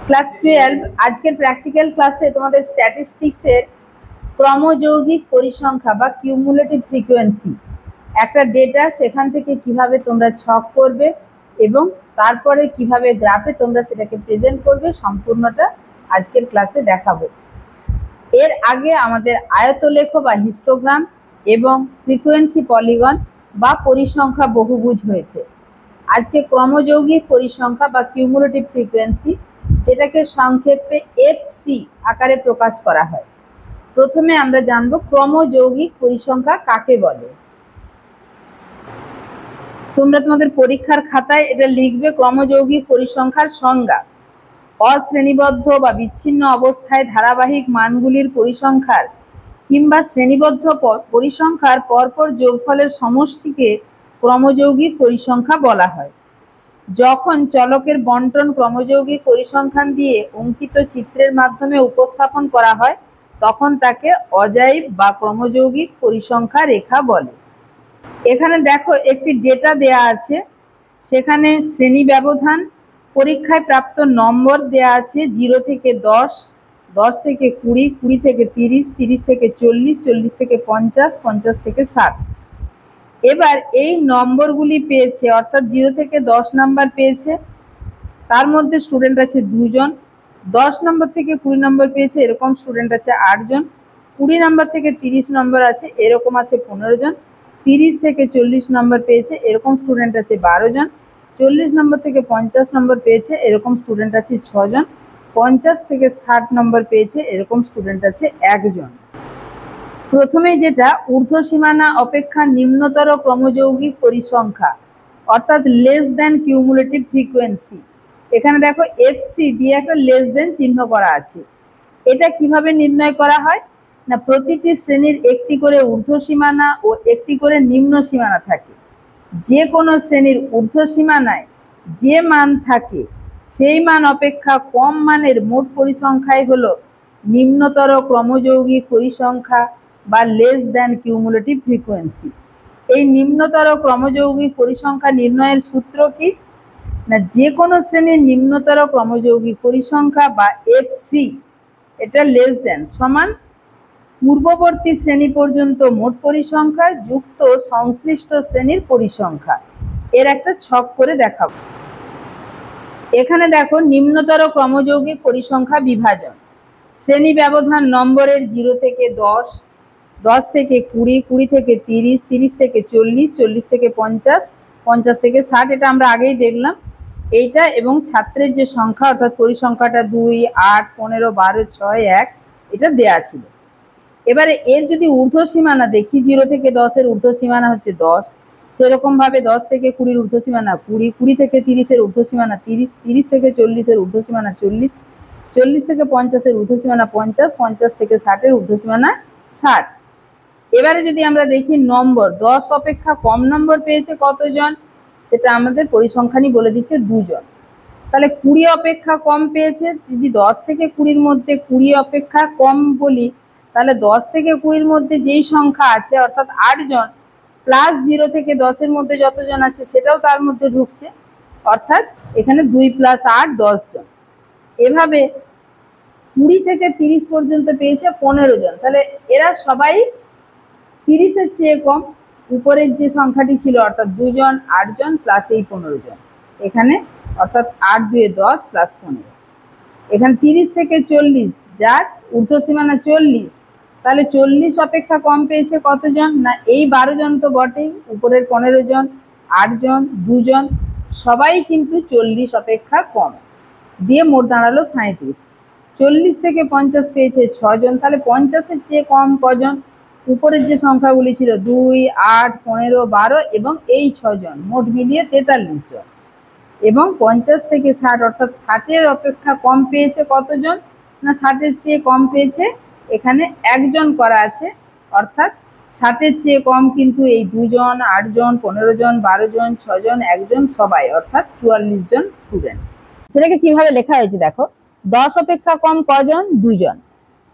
Class 12 আজকের practical ক্লাসে তোমাদের স্ট্যাটিস্টিক্সের ক্রমযৌগিক পরিসংখ্যা বা কিউমুলেটিভ ফ্রিকোয়েন্সি একটা ডেটা, সেখান থেকে কিভাবে তোমরা ছক করবে এবং তারপরে কিভাবে গ্রাফে তোমরা সেটাকে প্রেজেন্ট করবে সম্পূর্ণটা আজকের ক্লাসে দেখাবো। এর আগে আমাদের আয়তলেখ বা হিস্টোগ্রাম এবং ফ্রিকোয়েন্সি পলিগন বা পরিসংখ্যা বহুভুজ হয়েছে। আজকে ক্রমযৌগিক পরিসংখ্যা বা কিউমুলেটিভ ফ্রিকোয়েন্সি, যেটাকে সংক্ষেপে এফসি আকারে প্রকাশ করা হয়। প্রথমে আমরা জানবো ক্রমযৌগিক পরিসংখ্যা কাকে বলে। তোমরা তোমাদের পরীক্ষার খাতায় এটা লিখবে, ক্রমযৌগিক পরিসংখ্যার সংজ্ঞা: অশ্রেণীবদ্ধ বা বিচ্ছিন্ন অবস্থায় ধারাবাহিক মানগুলির পরিসংখ্যার কিংবা শ্রেণীবদ্ধ পরিসংখ্যার পরপর যোগফলের সমষ্টিকে ক্রমযৌগিক পরিসংখ্যা বলা হয়। যখন চলকের বন্টন ক্রমযৌগিক পরিসংখ্যান দিয়ে অঙ্কিত চিত্রের মাধ্যমে উপস্থাপন করা হয়, তখন তাকে অজাইব বা ক্রমযৌগিক পরিসংখ্যা রেখা বলে। এখানে দেখো একটি ডেটা দেয়া আছে, সেখানে শ্রেণী ব্যবধান, পরীক্ষায় প্রাপ্ত নম্বর দেয়া আছে 0 থেকে 10, 10 থেকে 20, 20 থেকে 30, 30 থেকে 40, 40 থেকে 50, 50 থেকে 60। এবার এই নম্বরগুলি পেয়েছে, অর্থাৎ 0 থেকে 10 নাম্বার পেয়েছে, তার মধ্যে স্টুডেন্ট আছে 2 জন। 10 নম্বর থেকে 20 নম্বর পেয়েছে, এরকম স্টুডেন্ট আছে 8 জন। 20 নম্বর থেকে 30 নম্বর আছে, এরকম আছে 15 জন। 30 থেকে 40 নম্বর পেয়েছে, এরকম স্টুডেন্ট আছে 12 জন। 40 নম্বর থেকে 50 নম্বর পেয়েছে, এরকম স্টুডেন্ট আছে 6 জন। 50 থেকে 60 নম্বর পেয়েছে, এরকম স্টুডেন্ট আছে 1 জন। প্রথমে যেটা ঊর্ধ্ব সীমানা অপেক্ষা নিম্নতর ক্রমযৌগিক পরিসংখ্যা, অর্থাৎ লেস দ্যান কিউমুলেটিভ ফ্রিকোয়েন্সি। এখানে দেখো এফসি দিয়ে একটা লেস দ্যান চিহ্ন করা আছে। এটা কিভাবে নির্ণয় করা হয় না, প্রতিটি শ্রেণীর একটি করে ঊর্ধ্ব সীমানা ও একটি করে নিম্ন সীমানা থাকে। যে কোনো শ্রেণীর ঊর্ধ্ব সীমানায় যে মান থাকে সেই মান অপেক্ষা কম মানের মোট পরিসংখ্যাই হলো নিম্নতর ক্রমযৌগিক পরিসংখ্যা বা লেস দ্যান কিউমুলেটিভ ফ্রিকোয়েন্সি। এই নিম্নতর ক্রমযৌগিক পরিসংখ্যা নির্ণয়ের সূত্র কি না, যে কোনো শ্রেণীর নিম্নতর ক্রমযৌগিক পরিসংখ্যা বা এফসি, এটা লেস দ্যান সমান পূর্ববর্তী শ্রেণী পর্যন্ত মোট পরিসংখ্যা যুক্ত সংশ্লিষ্ট শ্রেণীর পরিসংখ্যা। এর একটা ছক করে দেখাবো। এখানে দেখো নিম্নতর ক্রমযৌগিক পরিসংখ্যা বিভাজন: শ্রেণী ব্যবধান নম্বরের 0 থেকে 10, 10 থেকে 20, 20 থেকে 30, 30 থেকে 40, 40 থেকে 50, 50 থেকে 60। এটা আমরা আগেই দেখলাম এইটা, এবং ছাত্রের যে সংখ্যা অর্থাৎ পরিসংখ্যাটা 2, 8, 15, 12, 6, 1 এটা দেয়া ছিল। এবারে এর যদি ঊর্ধ্ব সীমানা দেখি, 0 থেকে 10 এর ঊর্ধ্ব সীমানা হচ্ছে 10, সেরকম ভাবে 10 থেকে 20 এর ঊর্ধ্ব সীমানা 20, 20 থেকে 30 এর ঊর্ধ্ব সীমানা 30, 30 থেকে 40 এর ঊর্ধ্ব সীমানা 40, 40 থেকে 50 এর ঊর্ধ্ব সীমানা 50, 50 থেকে 60 এর ঊর্ধ্ব সীমানা 60। এবারে যদি আমরা দেখি নম্বর, 10 অপেক্ষা কম নম্বর পেয়েছে কতজন, সেটা আমাদের পরিসংখ্যানই বলে দিচ্ছে 2 জন। তাহলে 20 অপেক্ষা কম পেয়েছে, যদি 10 থেকে 20 মধ্যে 20 অপেক্ষা কম বলি, তাহলে 10 থেকে 20 মধ্যে যেই সংখ্যা আছে অর্থাৎ 8 জন, প্লাস 0 থেকে 10 এর মধ্যে যতজন আছে সেটাও তার মধ্যে ঢুকছে, অর্থাৎ এখানে 2 + 8 10 জন। এভাবে 20 থেকে 30 পর্যন্ত পেয়েছে 15 জন। তাহলে এরা সবাই 30 এর চেয়ে কম। উপরের যে সংখ্যাটি ছিল অর্থাৎ 2 জন, 8 জন প্লাস এই 15 জন, এখানে অর্থাৎ 8 2 10 প্লাস 15। এখানে 30 থেকে 40, যার ঊর্ধ্ব সীমানা 40, তাহলে 40 অপেক্ষা কম পেয়েছে কতজন না, এই 12 জন তো বটেই, উপরের 15 জন, 8 জন, 2 জন, সবাই কিন্তু 40 অপেক্ষা কম, দিয়ে মোট দাঁড়ালো 37। 40 থেকে 50 পেয়েছে 6 জন, তাহলে 50 এর চেয়ে কম কজন, উপরের যে সংখ্যাগুলি ছিল 2, 8, 15, 12 এবং এই 6 জন, মোট মিলিয়ে 43 জন। এবং 50 থেকে 60 অর্থাৎ 60 এর অপেক্ষা কম পেয়েছে কতজন না, 60 এর চেয়ে কম পেয়েছে, এখানে 1 জন করা আছে, অর্থাৎ 60 এর চেয়ে কম কিন্তু এই 2 জন, 8 জন, 15 জন, 12 জন, 6 জন, 1 জন, সবাই অর্থাৎ 44 জন স্টুডেন্ট। সেটাকে কিভাবে লেখা হয়েছে দেখো, 10 অপেক্ষা কম কজন, 2 জন।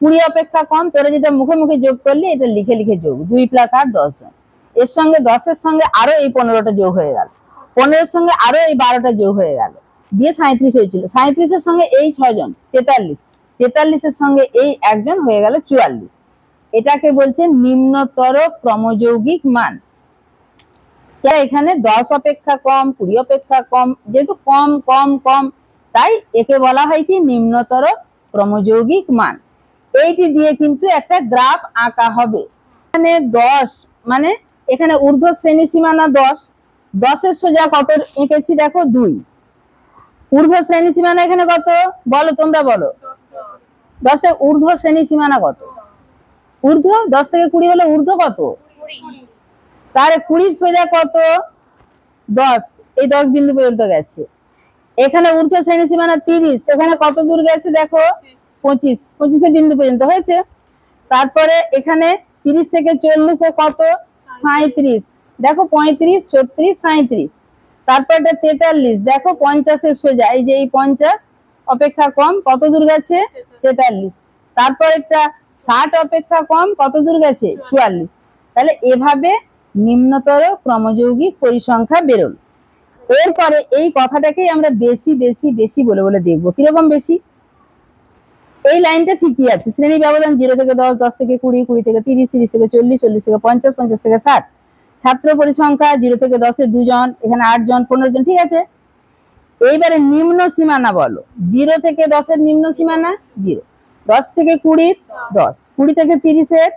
20 অপেক্ষা কম, তোরা যেটা মুখে মুখে যোগ করলি এটা লিখে লিখে যোগ, 2 + 8 10 জন। এর সঙ্গে 10 এর সঙ্গে আরো এই 15টা যোগ হয়ে গেল, 15 এর সঙ্গে আরো এই 12টা যোগ হয়ে গেল, দিয়ে 37 হয়েছিল, 37-এর সঙ্গে এই 6 জন 43, 43-এর সঙ্গে এই একজন হয়ে গেল 44। এটাকে বলছে নিম্নতর ক্রমযৌগিক মান। এখানে 10 অপেক্ষা কম, 20 অপেক্ষা কম, যেহেতু কম কম কম, তাই একে বলা হয় কি নিম্নতর ক্রমযৌগিক মান। এইটি দিয়ে কিন্তু একটা গ্রাফ আঁকা হবে। এখানে 10 মানে এখানে ঊর্ধ্ব শ্রেণী সীমানা 10, 10-এর সোজা কত এঁকেছি দেখো 2। ঊর্ধ্ব শ্রেণী সীমানা এখানে কত বলো, তোমরা বলো। 10-এর ঊর্ধ্ব শ্রেণী সীমানা কত? ঊর্ধ্ব 10 থেকে 20 হলে ঊর্ধ্ব কত? 20। তার 20-র সোজা কত? 10, এই 10 বিন্দু পর্যন্ত গেছে। এখানে ঊর্ধ্ব শ্রেণী সীমানা 30, সেখানে কত দূর গেছে দেখো 25, 25-এর বিন্দু পর্যন্ত হয়েছে। তারপরে এখানে 30 থেকে 40-এ কত? 37, দেখো 35, 36, 37। তারপর এটা 43, দেখো 50-এর সোজা, এই যে এই 50 অপেক্ষা কম, কত দূর গেছে? 43। তারপর একটা 60 অপেক্ষা কম, কত দূর গেছে? 44। তাহলে এভাবে নিম্নতর ক্রমযৌগিক পরিসংখ্যা বেরোল। এরপরে এই কথাটাকেই আমরা বেশি বেশি বেশি বলে বলে দেখবো। কিরকম বেশি? এই লাইনটা ঠিকই আছে, শ্রেণী ব্যবধান 0 থেকে 10, 10 থেকে 20, 20 থেকে 30, 30 থেকে 40, 40 থেকে 50, 50 থেকে 60। ছাত্র পরিসংখ্যা 0 থেকে 10-এ 2 জন, এখানে 8 জন, 15 জন, ঠিক আছে। এইবারে নিম্ন সীমানা বলো। 0 থেকে 10-এর নিম্ন সীমানা 0, 10 থেকে 20 10, 20 থেকে 30-এর,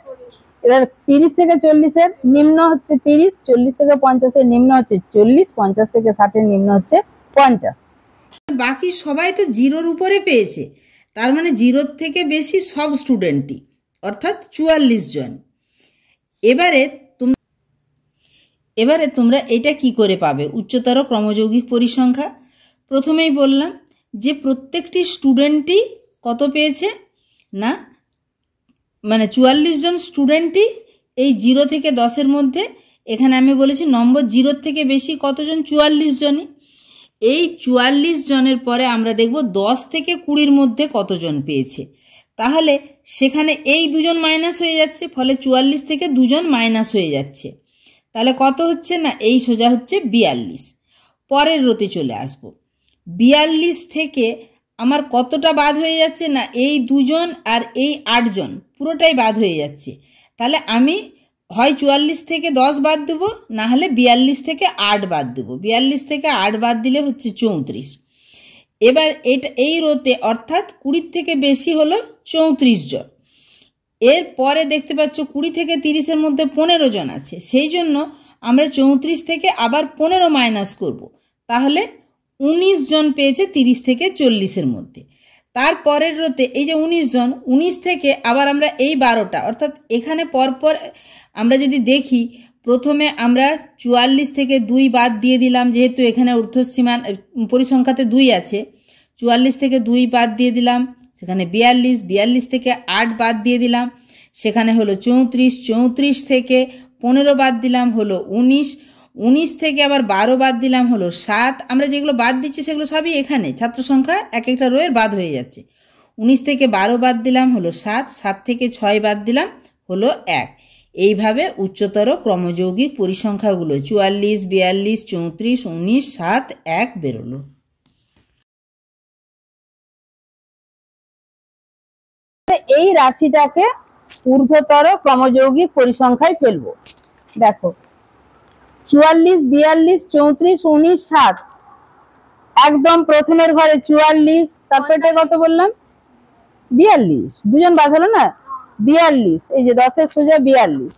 এবার 30 থেকে 40-এর নিম্ন হচ্ছে 30, 40 থেকে 50-এর নিম্ন হচ্ছে 40, 50 থেকে 60-এর নিম্ন হচ্ছে 50। বাকি সবাই তো 0-র উপরে পেয়েছে, তার মানে 0-র থেকে বেশি সব স্টুডেন্টই, অর্থাৎ 44 জন। এবারে তোমরা এটা কি করে পাবে উচ্চতর ক্রমযৌগিক পরিসংখ্যা? প্রথমেই বললাম যে প্রত্যেকটি স্টুডেন্টই কত পেয়েছে না, মানে 44 জন স্টুডেন্টই এই 0 থেকে 10-এর মধ্যে। এখানে আমি বলেছি নম্বর 0-র থেকে বেশি কতজন? 44 জনই। এই 44 জনের পরে আমরা দেখব 10 থেকে 20-র মধ্যে কতজন পেয়েছে। তাহলে সেখানে এই 2 জন মাইনাস হয়ে যাচ্ছে, ফলে 44 থেকে 2 জন মাইনাস হয়ে যাচ্ছে। তাহলে কত হচ্ছে না, এই সোজা হচ্ছে 42। পরের রোতে চলে আসব। 42 থেকে আমার কতটা বাদ হয়ে যাচ্ছে না, এই 2 জন আর এই 8 জন পুরোটাই বাদ হয়ে যাচ্ছে। তাহলে আমি হয় 44 থেকে 10 বাদ দেবো, না হলে 42 থেকে 8 বাদ দেবো। 42 থেকে 8 বাদ দিলে হচ্ছে 34। এবার এই রোতে অর্থাৎ 20 থেকে বেশি হলো 34 জন। এরপরে দেখতে পাচ্ছ 20 থেকে 30-এর মধ্যে 15 জন আছে, সেই জন্য আমরা 34 থেকে আবার 15 মাইনাস করব, তাহলে 19 জন পেয়েছে 30 থেকে 40-এর মধ্যে। তারপরের রোতে এই যে 19 জন, 19 থেকে আবার আমরা এই 12টা, অর্থাৎ এখানে পরপর আমরা যদি দেখি, প্রথমে আমরা 44 থেকে 2 বাদ দিয়ে দিলাম, যেহেতু এখানে ঊর্ধ্বসীমা পরিসংখ্যাতে 2 আছে। 44 থেকে 2 বাদ দিয়ে দিলাম, সেখানে 42, 42 থেকে 8 বাদ দিয়ে দিলাম, সেখানে হলো 34, 34 থেকে 15 বাদ দিলাম হলো 19, 19 থেকে আবার 12 বাদ দিলাম হলো 7। আমরা যেগুলো বাদ দিচ্ছি সেগুলো সবই এখানে ছাত্র সংখ্যা এক একটা রোয়ের বাদ হয়ে যাচ্ছে। 19 থেকে 12 বাদ দিলাম হলো 7, 7 থেকে 6 বাদ দিলাম হলো 1। এইভাবে উচ্চতর ক্রমযৌগিক পরিসংখ্যাগুলো 44, 42, 34, 19, 7, 1 বেরোলো। এই রাশিটাকে ঊর্ধ্বতর ক্রমযৌগিক পরিসংখ্যায় ফেলবো। দেখো 44, 42, 34, 19, 7, একদম প্রথমের ঘরে 44, তারপরে কত বললাম 42, 2 জন বাদ হলো না 42, এই যে 10-এর সোজা 42।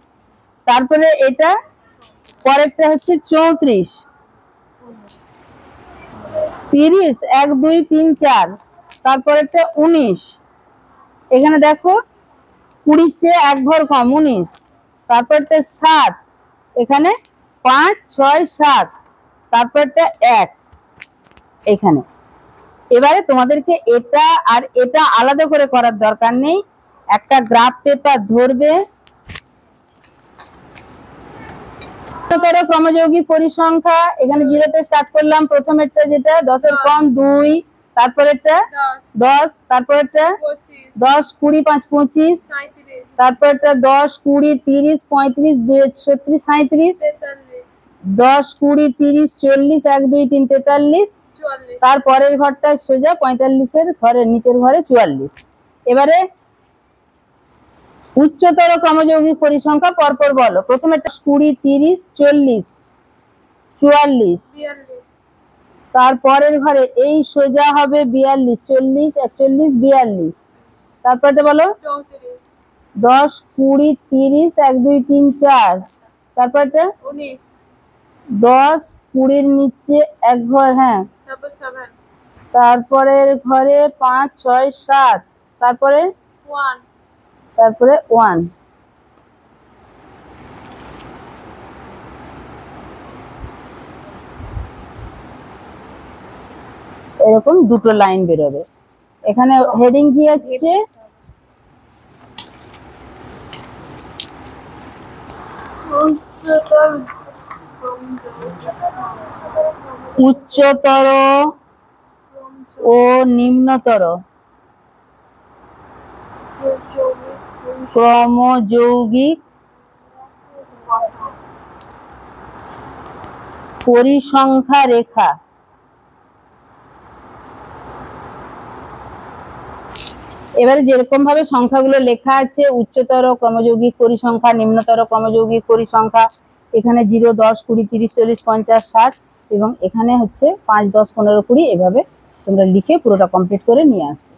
তারপরে এটা পরেরটা হচ্ছে 34, 30, 1 2 3 4, তারপরেরটা 19, এখানে দেখো 20-র চেয়ে 1 ঘর কম 19, তারপরটা 7, এখানে 5 6 7, তারপরটা 1 এখানে। এবারে তোমাদেরকে এটা আর এটা আলাদা করে করার দরকার নেই, একটা গ্রাফ পেপার ধরবে। ক্রমযৌগিক পরিসংখ্যা এখানে 0-তে স্টার্ট করলাম, প্রথমেরটা যেটা 10-এর কম 2, তারপরেরটা 10, তারপরেরটা 10 20 5 25, তারপরেরটা 10 20 30 35 2 36 37, 10 20 30 40 1 2 3 43, তারপরের ঘরটা সোজা 45-এর ঘরের নিচের ঘরে 44। এবারে উচ্চতর ক্রমযৌগিক পরিসংখ্যা পরপর বলো। প্রথমে 20, 30, 40, 44। তারপরের ঘরে এই সোজা হবে 42, 40, 41, 42। তারপরটা বলো 10, 20, 30, 1, 2, 3, 4। তারপরটা 10, 20-র নিচে এক ঘর, হ্যাঁ। তারপরের ঘরে 5, 6, 7। তারপরে 1। এরকম দুটো লাইন বেরোবে। এখানে হেডিং কি হচ্ছে? উচ্চতর ও নিম্নতর ক্রমযৌগিক পরিসংখ্যা রেখা। এবারে যেরকম ভাবে সংখ্যাগুলো লেখা আছে, উচ্চতর ক্রমযৌগিক পরিসংখ্যা, নিম্নতর ক্রমযৌগিক পরিসংখ্যা, এখানে 0, 10, 20, 30, 40, 50, 60 এবং এখানে হচ্ছে 5, 10, 15, 20। এভাবে তোমরা লিখে পুরোটা কমপ্লিট করে নিয়ে আসবে।